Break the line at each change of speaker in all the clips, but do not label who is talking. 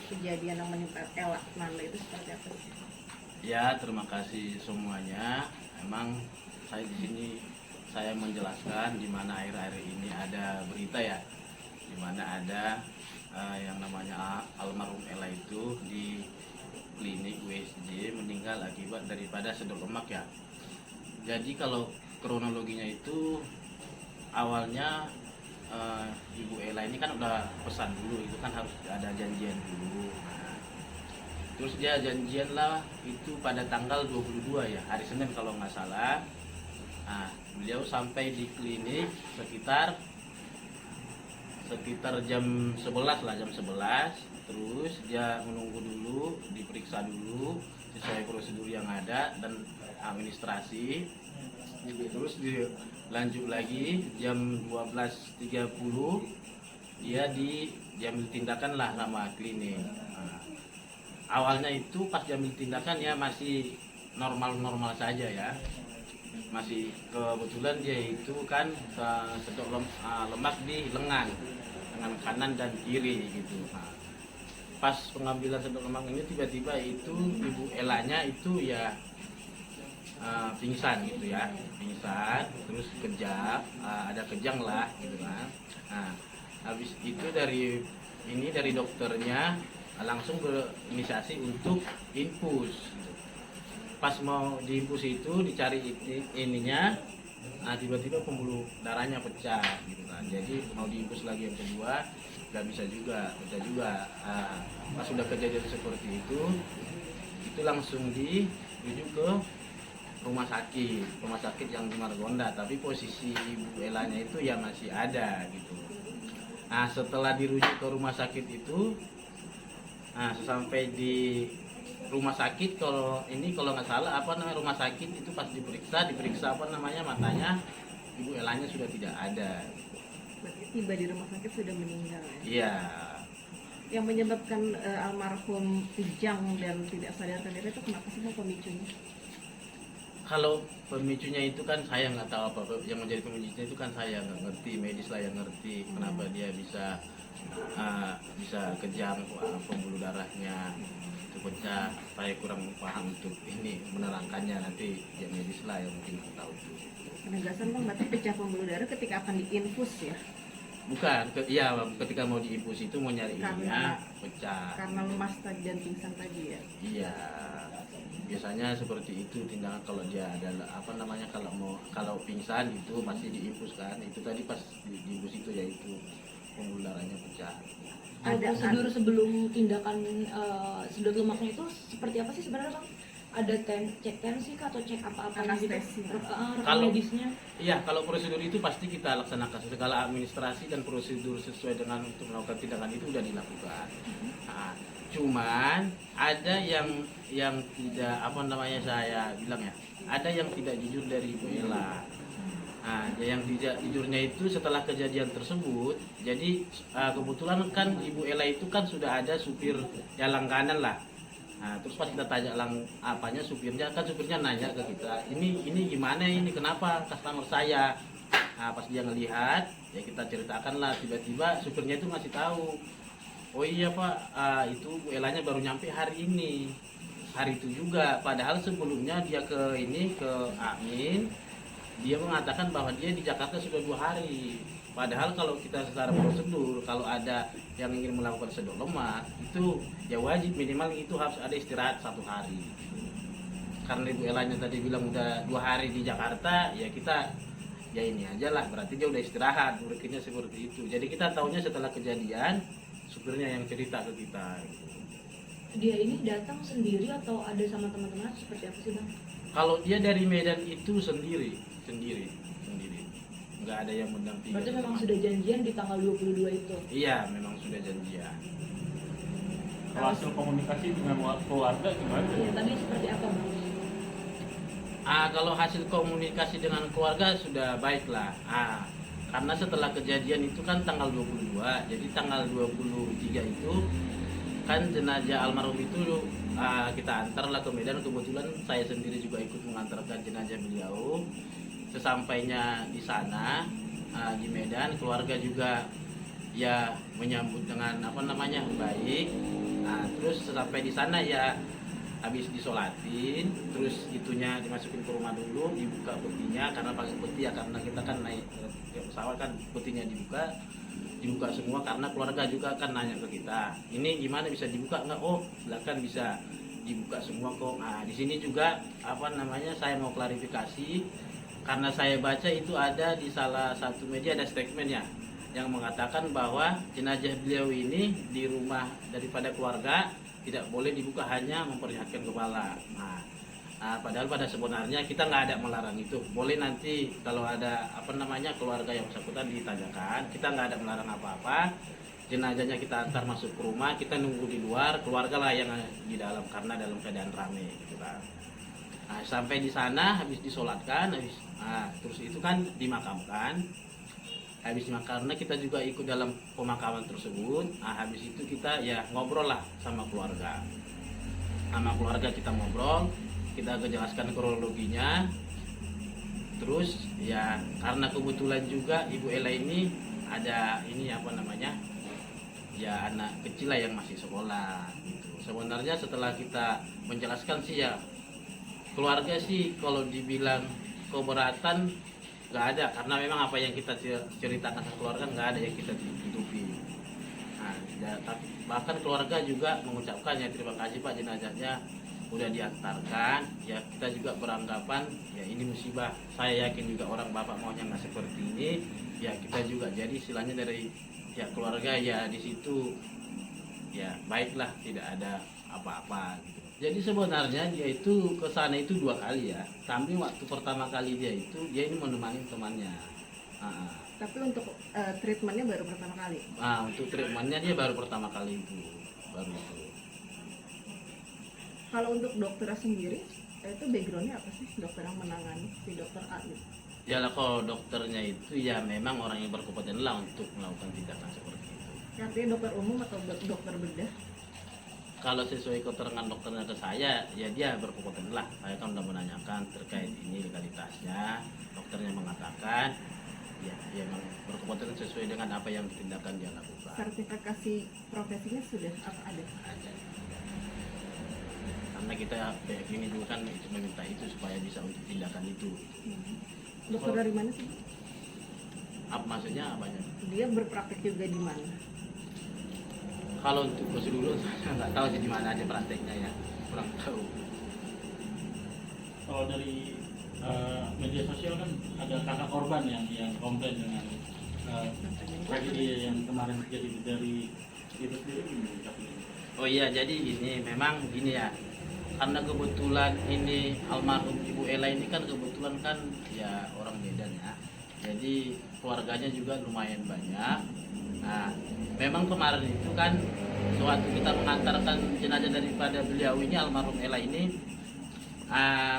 kejadian yang menimpa Ella Nanda itu seperti apa sih?
Ya, terima kasih semuanya. Emang saya di sini saya menjelaskan di mana akhir-akhir ini ada berita ya, di mana ada yang namanya almarhum Ella itu di klinik USJ meninggal akibat daripada sedot lemak ya. Jadi kalau kronologinya itu awalnya Ibu Ella ini kan udah pesan dulu, itu kan harus ada janjian dulu. Nah, terus dia janjian lah itu pada tanggal 22 ya, hari Senin kalau nggak salah. Nah, beliau sampai di klinik sekitar jam 11 lah, jam 11. Terus dia menunggu dulu, diperiksa dulu sesuai prosedur yang ada dan administrasi. Terus dilanjut lagi jam 12.30 dia diambil tindakan lah sama klinik. Nah, awalnya itu pas diambil tindakan ya masih normal-normal saja ya, masih kebetulan dia itu kan sedot lemak di lengan kanan dan kiri gitu. Nah, pas pengambilan sedot lemak ini tiba-tiba itu Ibu Elanya itu ya pingsan gitu ya, pingsan terus kejang, ada kejang lah gitu kan. Nah, habis itu dari dokternya langsung berinisiasi untuk infus gitu. Pas mau diinfus itu dicari ininya, nah tiba-tiba pembuluh darahnya pecah gitu kan. Jadi mau diinfus lagi yang kedua nggak bisa juga, pecah juga. Pas sudah kejadian seperti itu langsung dirujuk ke rumah sakit yang di Margonda, tapi posisi Ibu Elanya itu ya masih ada gitu. Nah, setelah dirujuk ke rumah sakit itu, nah sesampai di rumah sakit, kalau nggak salah rumah sakit itu pas diperiksa apa namanya matanya Ibu Elanya sudah tidak ada.
Berarti tiba di rumah sakit sudah meninggal ya?
Iya.
Yang menyebabkan almarhum kejang dan tidak sadarkan diri itu kenapa sih pemicunya?
Kalau pemicunya itu kan saya nggak tahu apa yang menjadi pemicunya, itu kan saya nggak ngerti, medis lah yang ngerti kenapa dia bisa kejang, pembuluh darahnya itu pecah. Saya kurang paham untuk ini menerangkannya, nanti ya medis lah yang mungkin tahu.
Penegasan Bang, berarti pecah pembuluh darah ketika akan diinfus ya?
Bukan, ketika mau diinfus itu mau nyari ininya pecah.
Karena lemas tadi dan pingsan tadi ya?
Iya, biasanya seperti itu tindakan kalau dia ada kalau pingsan itu masih diinfus kan. Itu tadi pas diinfus itu yaitu pembuluh darahnya pecah.
Ada prosedur sebelum tindakan sedot lemaknya itu seperti apa sih sebenarnya Bang? Ada cek tensi atau cek apa-apa gitu? Rekam medisnya?
Iya, kalau prosedur itu pasti kita laksanakan. Segala administrasi dan prosedur sesuai dengan untuk melakukan tindakan itu sudah dilakukan. Nah, cuman ada yang tidak saya bilang ya, ada yang tidak jujur dari Ibu Ella. Nah, yang tidak jujurnya itu setelah kejadian tersebut. Jadi kebetulan kan Ibu Ella itu kan sudah ada supir yang langganan lah. Nah, terus pas kita tanya supirnya nanya ke kita, ini gimana, ini kenapa customer saya? Nah, pas dia ngelihat, ya kita ceritakan lah. Tiba-tiba supirnya itu ngasih tahu, oh iya Pak, itu Bu Elanya baru nyampe hari itu juga. Padahal sebelumnya dia ke Amin, dia mengatakan bahwa dia di Jakarta sudah 2 hari. Padahal kalau kita secara prosedur, kalau ada yang ingin melakukan sedot lemak itu ya wajib minimal itu harus ada istirahat 1 hari. Karena Ibu Elanya tadi bilang udah 2 hari di Jakarta, ya kita ya ini aja lah, berarti dia udah istirahat, berikutnya seperti itu. Jadi kita tahunya setelah kejadian, supirnya yang cerita ke kita.
Dia ini datang sendiri atau ada sama teman-teman seperti apa sih Bang?
Kalau dia dari Medan itu sendiri, nggak ada yang mendampingi.
Berarti memang sudah janjian di tanggal 22 itu?
Iya, memang sudah janjian.
Kalau hasil komunikasi dengan keluarga gimana?
Iya, tadi seperti apa Bang?
Kalau hasil komunikasi dengan keluarga sudah baik lah. Karena setelah kejadian itu kan tanggal 22, jadi tanggal 23 itu kan jenazah almarhum itu kita antarlah ke Medan. Kebetulan saya sendiri juga ikut mengantarkan jenazah beliau. Sesampainya di sana di Medan, keluarga juga ya menyambut dengan baik. Nah, terus sampai di sana ya habis disolatin, terus itunya dimasukin ke rumah dulu, dibuka petinya karena pakai peti ya, karena kita kan naik ke pesawat kan petinya dibuka semua karena keluarga juga kan nanya ke kita, ini gimana bisa dibuka nggak? Oh, silakan bisa dibuka semua kok. Nah, di sini juga saya mau klarifikasi karena saya baca itu ada di salah satu media ada statement ya yang mengatakan bahwa jenazah beliau ini di rumah daripada keluarga tidak boleh dibuka, hanya memperlihatkan kepala. Padahal pada sebenarnya kita nggak ada melarang itu. Boleh nanti kalau ada keluarga yang bersangkutan ditanyakan, kita nggak ada melarang apa-apa. Jenazahnya kita antar masuk ke rumah, kita nunggu di luar, keluarga lah yang di dalam karena dalam keadaan ramai gitu kan. Sampai di sana habis disolatkan, terus itu kan dimakamkan. Habis karena kita juga ikut dalam pemakaman tersebut. Habis itu kita ya ngobrol lah sama keluarga. Sama keluarga kita ngobrol, kita jelaskan kronologinya. Terus ya karena kebetulan juga Ibu Ella ini ada ya anak kecil lah yang masih sekolah gitu. Sebenarnya setelah kita menjelaskan sih ya keluarga sih kalau dibilang keberatan nggak ada, karena memang apa yang kita ceritakan ke keluarga nggak ada yang kita tutupi. Tapi bahkan keluarga juga mengucapkan ya terima kasih Pak, jenazahnya udah diantarkan. Ya kita juga beranggapan ya ini musibah. Saya yakin juga orang bapak maunya nggak seperti ini. Ya kita juga jadi istilahnya dari ya keluarga ya di situ ya baiklah, tidak ada apa-apa gitu. Jadi sebenarnya dia itu ke sana itu 2 kali ya. Tapi waktu pertama kali dia ini menemani temannya.
Tapi untuk treatmentnya baru pertama kali.
Untuk treatmentnya dia baru pertama kali itu.
Kalau untuk dokter sendiri, itu backgroundnya apa sih dokter yang menangani, si dokter A gitu?
Ya lah, kalau dokternya itu ya memang orang yang berkompeten lah untuk melakukan tindakan seperti itu.
Artinya dokter umum atau dokter bedah?
Kalau sesuai keterangan dokternya ke saya, ya dia berkompeten lah. Saya kan udah menanyakan terkait ini legalitasnya. Dokternya mengatakan, ya dia memang berkompeten sesuai dengan apa yang tindakan dia lakukan.
Sertifikasi profesinya sudah apa ada?
Ada. Karena kita ini juga kan meminta itu supaya bisa untuk tindakan itu.
Dokter dari mana sih?
Apa maksudnya apanya?
Dia berpraktek juga di mana?
Kalau untuk prosedur saya nggak tahu sih di mana aja prakteknya ya, kurang tahu.
Kalau dari media sosial kan ada kakak korban yang komplain dengan tragedi yang kemarin terjadi dari itu sendiri.
Oh iya, jadi ini memang gini ya, karena kebetulan ini almarhum Ibu Ella ini kan kebetulan kan ya orang Medan ya, jadi keluarganya juga lumayan banyak. Nah, memang kemarin itu kan sewaktu kita mengantarkan jenazah daripada beliau ini, almarhum Ella ini,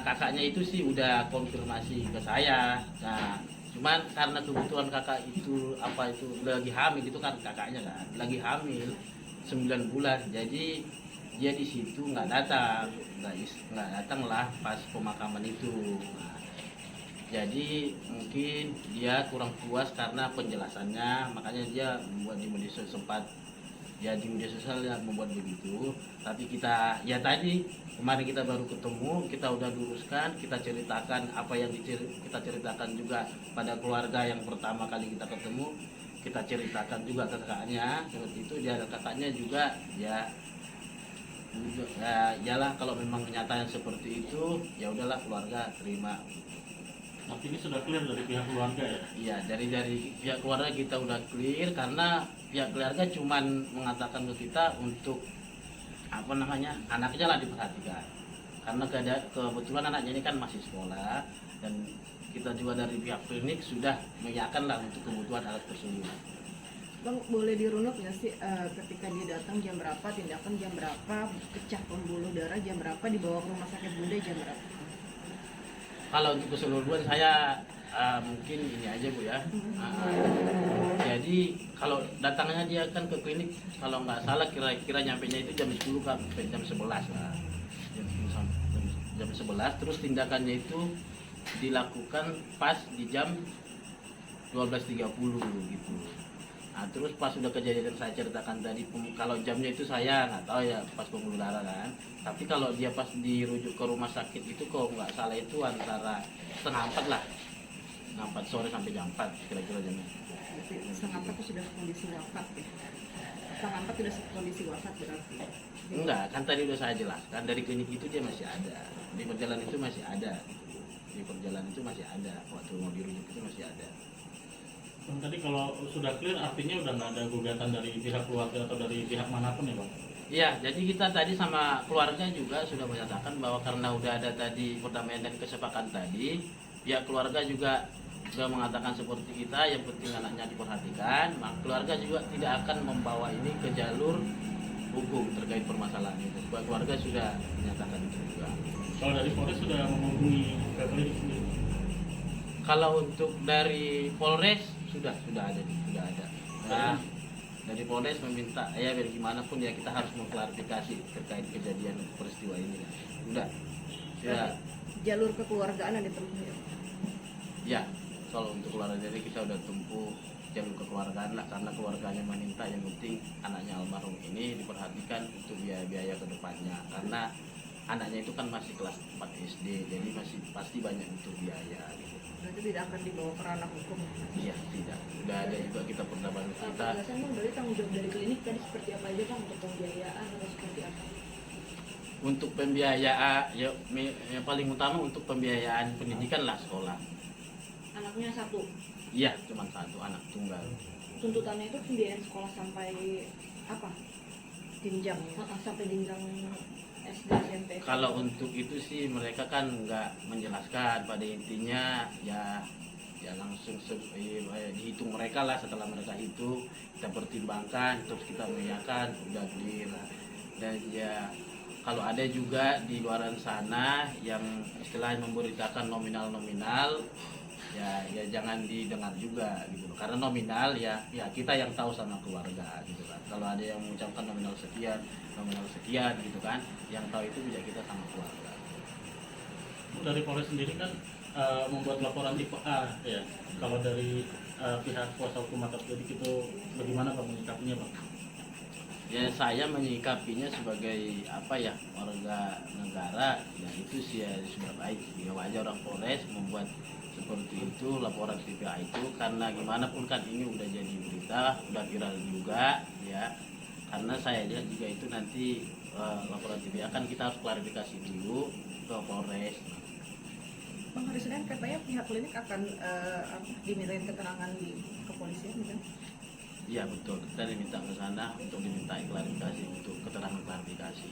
kakaknya itu sih udah konfirmasi ke saya. Nah, cuman karena kebetulan kakak itu lagi hamil itu kan, kakaknya kan lagi hamil 9 bulan, jadi dia di situ nggak datang lah pas pemakaman itu. Jadi mungkin dia kurang puas karena penjelasannya, makanya dia membuat di media sosial di media sosial ya membuat begitu. Tapi kita ya tadi kemarin kita baru ketemu, kita udah luruskan, kita ceritakan apa yang kita ceritakan juga pada keluarga yang pertama kali kita ketemu, kita ceritakan juga ke kakaknya seperti itu. Dia kakaknya juga ya iyalah, kalau memang kenyataan seperti itu ya udahlah, keluarga terima.
Tapi ini sudah clear dari pihak keluarga ya?
Iya, dari pihak keluarga kita udah clear, karena pihak keluarga cuman mengatakan ke kita untuk anaknya lah diperhatikan. Karena kebetulan anaknya ini kan masih sekolah, dan kita juga dari pihak klinik sudah mengiyakan lah untuk kebutuhan alat tersebut.
Bang, boleh dirunut nggak sih ketika dia datang jam berapa, tindakan jam berapa, pecah pembuluh darah jam berapa, dibawa ke rumah sakit Bunda jam berapa?
Kalau untuk keseluruhan saya mungkin ini aja Bu ya. Jadi kalau datangnya dia kan ke klinik, kalau nggak salah kira-kira nyampenya itu jam 10 sampai jam 11 lah. Jam 11, terus tindakannya itu dilakukan pas di jam 12.30 gitu. Nah, terus pas sudah kejadian saya ceritakan tadi, kalau jamnya itu saya nggak tahu ya pas pembuluh darah kan. Tapi kalau dia pas dirujuk ke rumah sakit itu kalau nggak salah itu antara setengah 4 lah, setengah 4 sore sampai jam 4 kira-kira jamnya.
Berarti setengah 4 itu sudah kondisi wafat ya. Setengah 4 sudah kondisi wafat berarti.
Enggak, kan tadi udah saya jelaskan dari klinik itu dia masih ada, di perjalanan itu masih ada, di perjalanan itu masih ada, waktu mau dirujuk itu masih ada.
Tadi kalau sudah clear artinya udah nggak ada gugatan dari pihak keluarga atau dari pihak manapun ya Bang?
Iya, jadi kita tadi sama keluarga juga sudah menyatakan bahwa karena udah ada tadi perdamaian dan kesepakatan tadi, pihak keluarga juga sudah mengatakan seperti kita, yang penting anaknya diperhatikan. Maka keluarga juga tidak akan membawa ini ke jalur hukum terkait permasalahan itu. Keluarga sudah menyatakan itu juga.
Kalau dari Polres sudah menghubungi ke klinik sendiri?
Kalau untuk dari Polres sudah ada. Nah, dari Polres meminta ya biar gimana pun ya kita harus mengklarifikasi terkait kejadian peristiwa ini. Udah. Ya,
Jalur kekeluargaan yang ditempuh ya.
ya. Kalau untuk keluarga jadi kita udah tempuh jalur kekeluargaan lah karena keluarganya meminta yang penting anaknya almarhum ini diperhatikan untuk biaya-biaya kedepannya karena anaknya itu kan masih kelas 4 SD jadi masih pasti banyak untuk biaya gitu.
Berarti tidak akan dibawa ke ranah hukum.
Iya tidak. Udah ada juga kita perdebatan kita.
Penjelasan Bang dari tanggung jawab dari klinik tadi seperti apa aja Bang, untuk pembiayaan atau seperti apa?
Untuk pembiayaan ya yang paling utama untuk pembiayaan pendidikan lah sekolah.
Anaknya satu,
Iya cuma satu anak tunggal.
tuntutannya itu pembiayaan sekolah sampai apa?
Jenjang ya.
Sampai jenjang SD, SMP.
Kalau untuk itu sih mereka kan nggak menjelaskan pada intinya ya langsung dihitung mereka lah setelah mereka hitung kita pertimbangkan terus kita mengiyakan udah clear dan ya kalau ada juga di luar sana yang istilahnya memberitakan nominal ya jangan didengar juga gitu loh. Karena nominal ya kita yang tahu sama keluarga gitu kan. Kalau ada yang mengucapkan nominal sekian gitu kan, yang tahu itu bisa kita sama keluarga.
Dari Polres sendiri kan membuat laporan tipe A ya. Kalau dari pihak kuasa hukum atau penyidik itu bagaimana Bang menyikapinya Bang?
Ya saya menyikapinya sebagai apa ya warga negara ya itu sih ya sudah baik ya wajar orang Polres membuat seperti itu laporan TPA itu karena gimana pun kan ini udah jadi berita udah viral juga ya karena saya lihat juga itu nanti laporan TPA kan kita harus klarifikasi dulu ke Polres.
Bang, hari Senin katanya pihak klinik akan dimintain keterangan di kepolisian kan?
Iya betul kita diminta ke sana untuk diminta klarifikasi untuk keterangan klarifikasi.